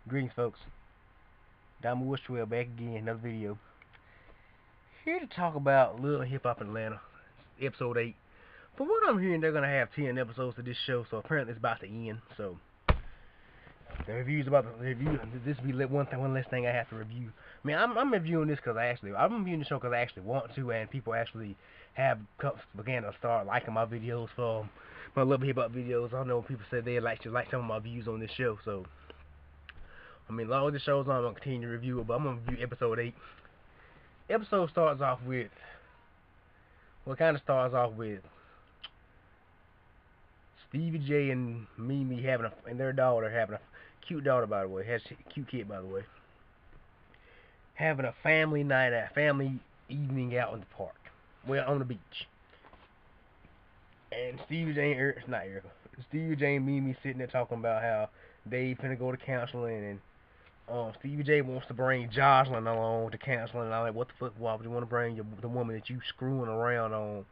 Greetings, folks. Diamond Woods 12 back again, another video. Here to talk about Little Hip Hop Atlanta, episode 8. From what I'm hearing, they're gonna have 10 episodes of this show, so apparently it's about to end. So the review's about to review. This will be one less thing I have to review. I mean, I'm reviewing this because I'm reviewing the show because I actually want to, and people actually have began to start liking my videos for my Little Hip Hop videos. I know people said they like some of my views on this show, so. I mean, long as the show's on, I'm going to continue to review it, but I'm going to review episode 8. Episode starts off with, Stevie J and Mimi and their daughter having a cute daughter, by the way, has a cute kid, by the way, having a family night out, family evening out in the park, on the beach. And Stevie J and Mimi sitting there talking about how they finna go to counseling, and Stevie J wants to bring Jocelyn along to counseling, and I'm like, what the fuck? Why would you want to bring the woman that you screwing around on?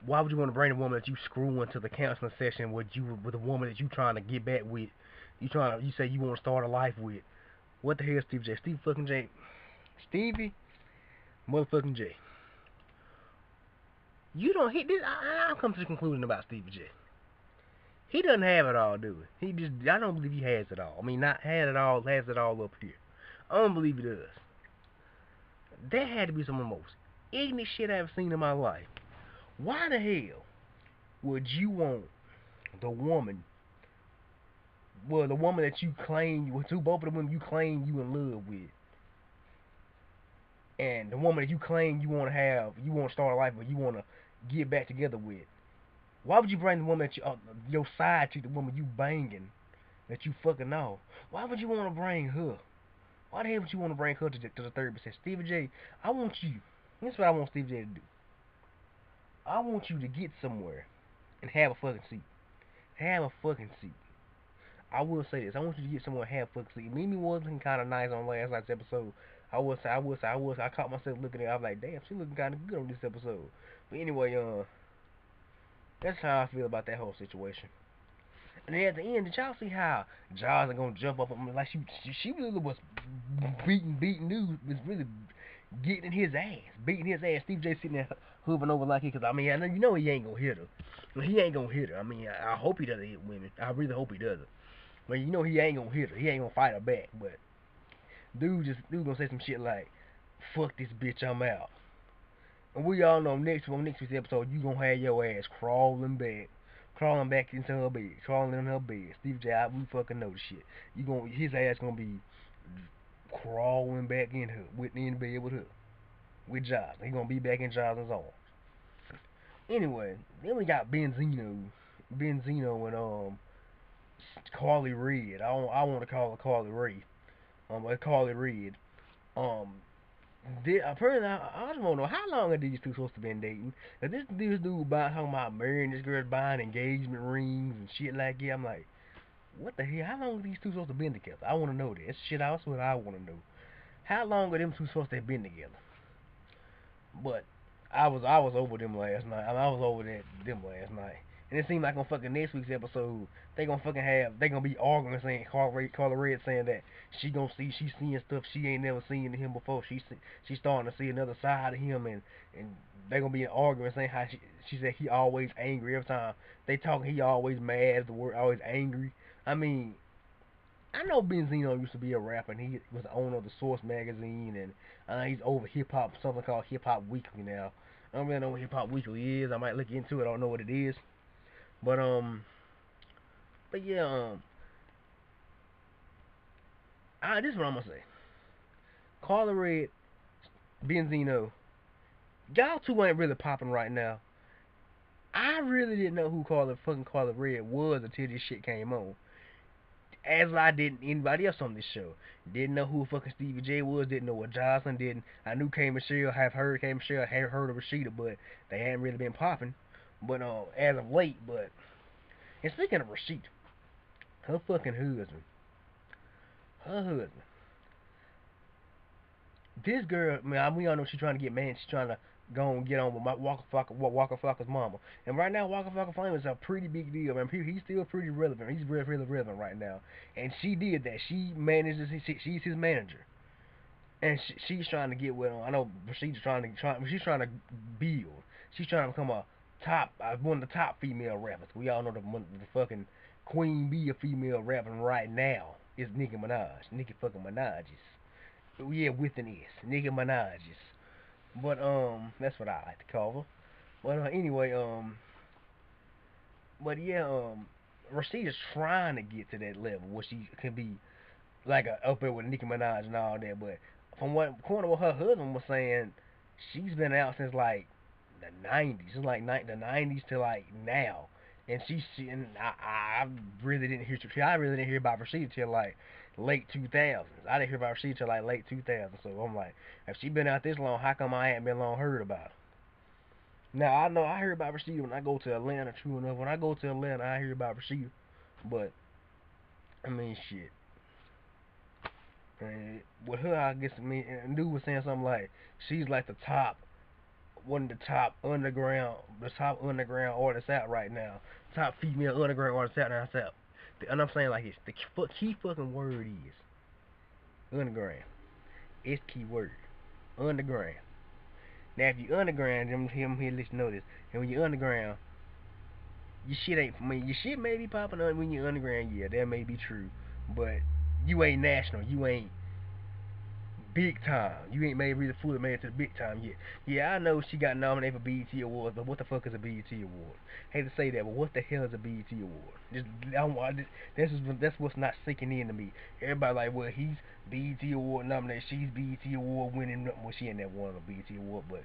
Why would you want to bring the woman that you screwing to the counseling session with the woman that you trying to get back with? You say you want to start a life with? What the hell, Stevie J? Stevie motherfucking J. You don't hit this. I'll come to the conclusion about Stevie J. He doesn't have it all, do he? I don't believe he has it all. I mean, not had it all, has it all up here. I don't believe he does. That had to be some of the most ignorant shit I've seen in my life. Why the hell would you want the woman that you claim, both of the women you claim you in love with, and the woman that you claim you want to start a life with, you want to get back together with? Why would you bring the woman that your side chick, the woman you banging, that you fucking off? Why would you want to bring her? Why the hell would you want to bring her to the third percent? Stevie J, I want you. This is what I want Stevie J to do. I want you to get somewhere and have a fucking seat. Have a fucking seat. I will say this. I want you to get somewhere and have a fucking seat. Mimi was looking kind of nice on last night's episode. I caught myself looking at her. I was like, damn, she looking kind of good on this episode. But anyway, that's how I feel about that whole situation. And then at the end, did y'all see how Jocelyn gonna jump up on me like she really was beating dude, was really beating his ass. Steve J sitting there hoovering over like he, cause I mean, I know you know he ain't gonna hit her. He ain't gonna hit her. I mean, I hope he doesn't hit women. I really hope he doesn't. But you know he ain't gonna hit her. He ain't gonna fight her back. But dude gonna say some shit like, "Fuck this bitch, I'm out." And we all know next week's episode, you gonna have your ass crawling back into her bed, crawling in her bed. Steve J, we fucking know the shit. His ass gonna be crawling back in the bed with her, with Jocelyn. He gonna be back in Jocelyn's arms. Anyway, then we got Benzino and Carly Red. I want to call her Carly Red. Carly Red. Apparently, I just want to know how long are these two supposed to been dating? Cause this dude talking about marrying this girl, buying engagement rings and shit like that. I'm like, what the hell? How long are these two supposed to been together? I want to know this shit. That's what I want to know. How long are them two supposed to have been together? But I was over them last night. I was over them last night. And it seemed like on fucking next week's episode, they gonna be arguing, saying Carla Red saying that she's seeing stuff she ain't never seen in him before. She's starting to see another side of him, and they gonna be arguing, saying how she said he always angry every time they talk. He always mad, the word always angry. I mean, I know Benzino used to be a rapper, and he was the owner of the Source magazine, and he's over hip hop, something called Hip Hop Weekly now. I don't really know what Hip Hop Weekly is. I might look into it. I don't know what it is. But yeah, this is what I'm gonna say. Carla Red, Benzino, y'all two ain't really popping right now. I really didn't know who Carla Red was until this shit came on. As I didn't anybody else on this show. Didn't know who fucking Stevie J was, didn't know what Jocelyn didn't. I knew K Michelle, had heard of Rashida, but they hadn't really been popping. But as of late, and speaking of Rashida, her husband, this girl, man, we all know she's trying to get married. She's trying to go and get on with my Waka Flocka's mama. And right now, Waka Flocka Flame is a pretty big deal, man. He's still pretty relevant. He's really relevant right now. And she did that. She manages. She's his manager, and she's trying to get with him. I know she's trying to build. She's trying to become a top, one of the top female rappers. We all know the fucking queen bee of female rapping right now is Nicki Minaj. Nicki fucking Minaj's. Yeah, with an S. Nicki Minaj's. But that's what I like to call her. But anyway, but yeah, Rashida's trying to get to that level where she can be like up there with Nicki Minaj and all that. But from according to what her husband was saying, she's been out since like the '90s. It's like the '90s to like now. And and I really didn't hear. I really didn't hear about Rashida till like late 2000s. I didn't hear about Rashida till like late 2000s. So I'm like, if she been out this long, how come I ain't been long heard about her? Now I know I hear about Rashida when I go to Atlanta. True enough, when I go to Atlanta, I hear about Rashida. But I mean, shit. And with her, I guess dude was saying something like she's like one of the top underground artists out right now, top female underground artists out now. And I'm saying like this, the key fucking word is underground. It's key word, underground. Now if you underground, I'm here let you know this. And when you underground, your shit ain't. I mean, your shit may be popping up when you're underground. Yeah, that may be true, but you ain't national. You ain't big time. You ain't made really fully made it to the big time yet. Yeah, I know she got nominated for BET Awards, but what the fuck is a BET Award? Hate to say that, but what the hell is a BET Award? That's what's not sinking in to me. Everybody like, well, he's BET Award nominated, she's BET Award winning. Well, she ain't never won a BET Award, but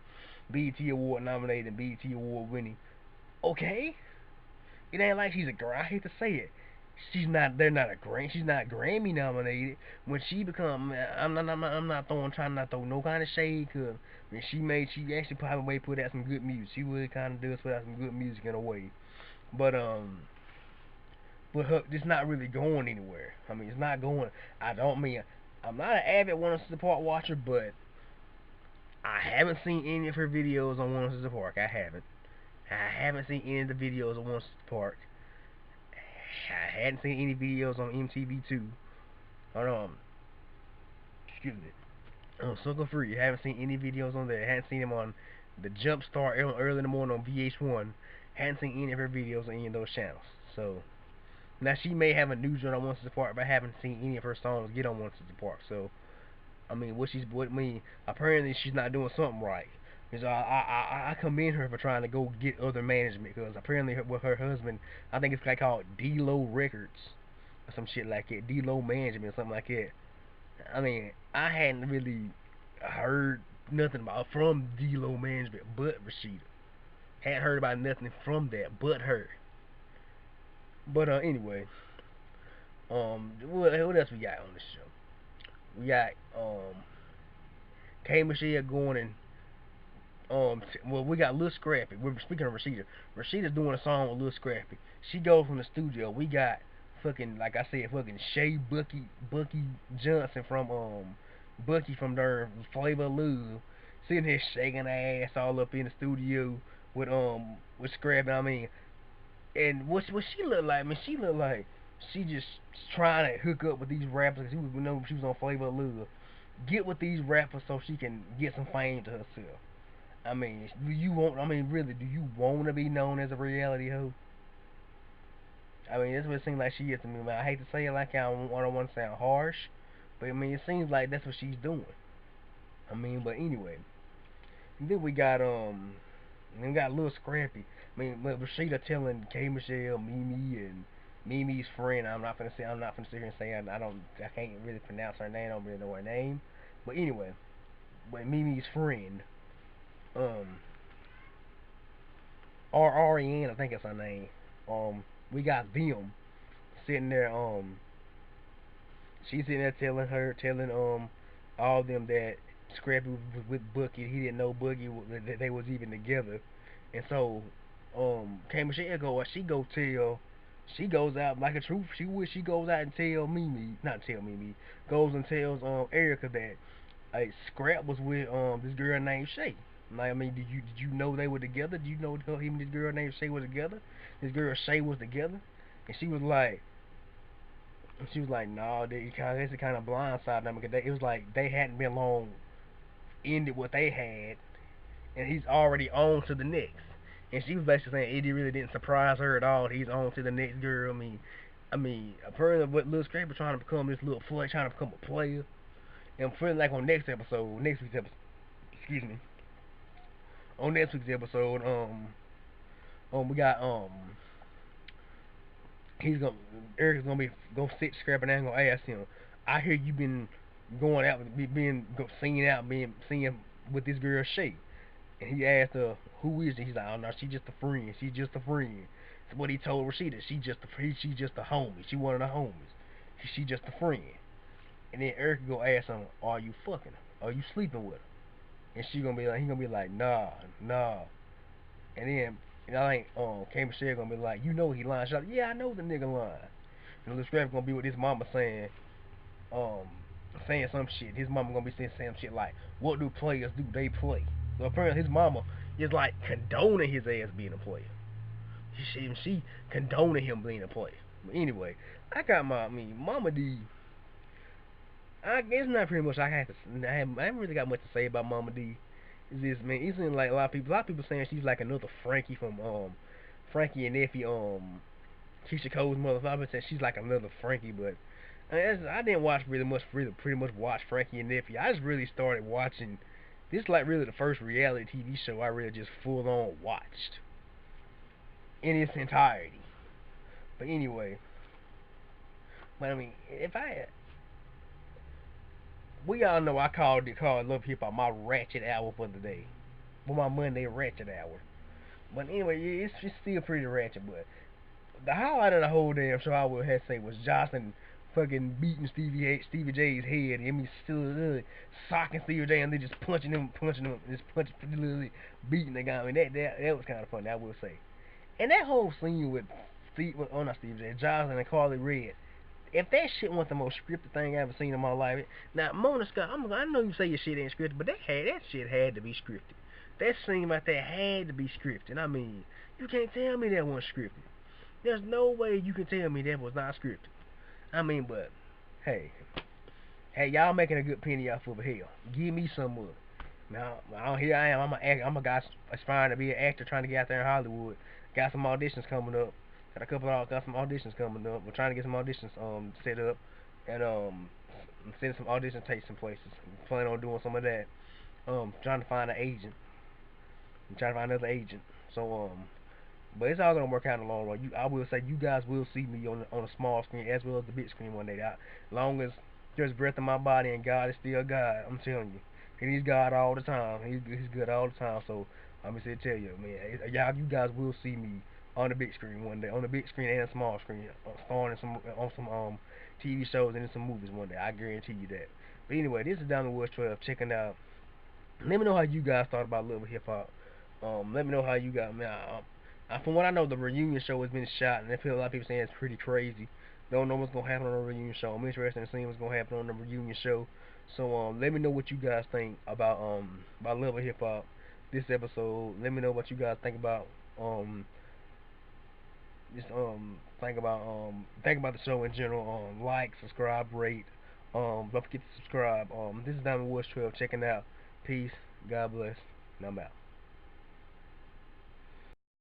BET Award nominated and BET Award winning. Okay, it ain't like she's a girl. I hate to say it. She's not. They're not a Grammy. She's not Grammy nominated. When she become, I'm not trying not to throw no kind of shade. Cause when she actually probably put out some good music. She really kind of does put out some good music in a way. But it's not really going anywhere. I mean, it's not going. I don't mean. I'm not an avid One Sister Park watcher, but I haven't seen any of her videos on One Sister Park. I haven't. I haven't seen any of the videos on One Sister Park. I hadn't seen any videos on MTV2. On excuse me, on Sucker Free. I haven't seen any videos on there. I hadn't seen them on the Jump Start early in the morning on VH1. Hadn't seen any of her videos on any of those channels. So now she may have a new joint on One Sister Park, but I haven't seen any of her songs get on One Sister Park. So I mean, apparently she's not doing something right. Because I commend her for trying to go get other management. Because apparently with her husband, I think it's like called D-Lo Records or some shit like that. D-Lo Management or something like that. I mean, I hadn't really heard nothing about from D-Lo Management but Rashida. Hadn't heard about nothing from that but her. But anyway, what else we got on the show? We got K Michelle going and well, we got Lil Scrappy. We're speaking of Rashida. Rashida's doing a song with Lil Scrappy. She goes from the studio. We got fucking, like I said, fucking Shay Bucky Johnson from Bucky from their Flavor of Love, sitting here shaking her ass all up in the studio with Scrappy. I mean, and what she look like? I mean, she look like she just trying to hook up with these rappers. She was on Flavor of Love. Get with these rappers so she can get some fame to herself. I mean, really, do you want to be known as a reality hoe? I mean, that's what it seems like she is to me, man. I hate to say it like I don't want to sound harsh, but I mean, it seems like that's what she's doing. I mean, but anyway, and then we got Lil Scrappy. I mean, Rashida telling K Michelle, Mimi, and Mimi's friend. I'm not gonna sit here and say I can't really pronounce her name. I don't really know her name, but anyway, but Mimi's friend, um, Ariane, I think it's her name. We got them sitting there. She's sitting there telling all of them that Scrappy was with Bucky. He didn't know Boogie that they was even together, and so K Michelle she goes out like a truth. She goes out and tell Mimi, not tell Mimi, goes and tells Erica that Scrap was with this girl named Shay. Like, I mean, did you know they were together? Did you know him and this girl named Shay was together? This girl Shay was together, and she was like, no, they kind of blindsided them because it was like they hadn't been long ended what they had, and he's already on to the next. And she was basically saying Eddie really didn't surprise her at all. He's on to the next girl. I mean, apparently what Lil Scraper trying to become this little player, trying to become a player. And feeling like on next week's episode, excuse me, on next week's episode, we got he's gonna Eric's gonna sit scrapping and gonna ask him. I hear you been going out with seeing with this girl Shay. And he asked her, who is it? He's like, oh no, she just a friend. She just a friend. That's what he told Rashida. She just a homie. She one of the homies. She just a friend. And then Eric go ask him, are you fucking her? Are you sleeping with her? And he gonna be like, nah, nah. And then, I think, K Michelle gonna be like, you know he lying. She's like, yeah, I know the nigga lying. And Lil Scrap gonna be with his mama um, saying some shit. His mama gonna be saying some shit like, what do players do? They play. So apparently his mama is like condoning his ass being a player. She condoning him being a player. But anyway, I got Mama D. I guess not pretty much. I haven't really got much to say about Mama D. Is this man? It seems like a lot of people saying she's like another Frankie from Frankie and Effie Keisha Cole's mother. I've been saying she's like another Frankie, but I didn't watch pretty much watch Frankie and Effie. I just really started watching. This is like really the first reality TV show I really just full on watched in its entirety. But anyway, but I mean, if I we all know I called Love Hip Hop my ratchet hour for the day, for my Monday ratchet hour. But anyway, it's still pretty ratchet. But the highlight of the whole damn show I would have to say was Jocelyn fucking beating Stevie J's head. I mean, still socking Stevie J and then just punching him, just literally beating the guy. I mean, that was kind of funny, I will say. And that whole scene with not Stevie J, Jocelyn and Carly Red. If that shit wasn't the most scripted thing I ever seen in my life, now Mona Scott, I know you say your shit ain't scripted, but that shit had to be scripted. That scene right there had to be scripted. I mean, you can't tell me that wasn't scripted. There's no way you can tell me that was not scripted. I mean, but hey, y'all making a good penny off of it. Hell, give me some more. Now, here I am. I'm a guy aspiring to be an actor, trying to get out there in Hollywood. Got some auditions coming up. Got some auditions coming up. We're trying to get some auditions set up, and sending some audition tapes in places. Planning on doing some of that. Trying to find an agent. I'm trying to find another agent. So but it's all gonna work out in the long run. I will say you guys will see me on the small screen as well as the big screen one day. As long as there's breath in my body and God is still God, I'm telling you, and He's God all the time. He's good all the time. So I'm just here to tell you, man, you guys will see me on the big screen one day, on the big screen and the small screen, starring on some TV shows and in some movies one day. I guarantee you that. But anyway, this is Diamond Woods 12 checking out. Let me know how you guys thought about Love Hip Hop. Let me know how you got. Man, from what I know, the reunion show has been shot, and I feel a lot of people saying it's pretty crazy. Don't know what's gonna happen on the reunion show. I'm interested in seeing what's gonna happen on the reunion show. So let me know what you guys think about Love Hip Hop this episode. Let me know what you guys think about just think about the show in general. Like, subscribe, rate. Don't forget to subscribe. This is Diamond Woods 12 checking out. Peace. God bless. And I'm out.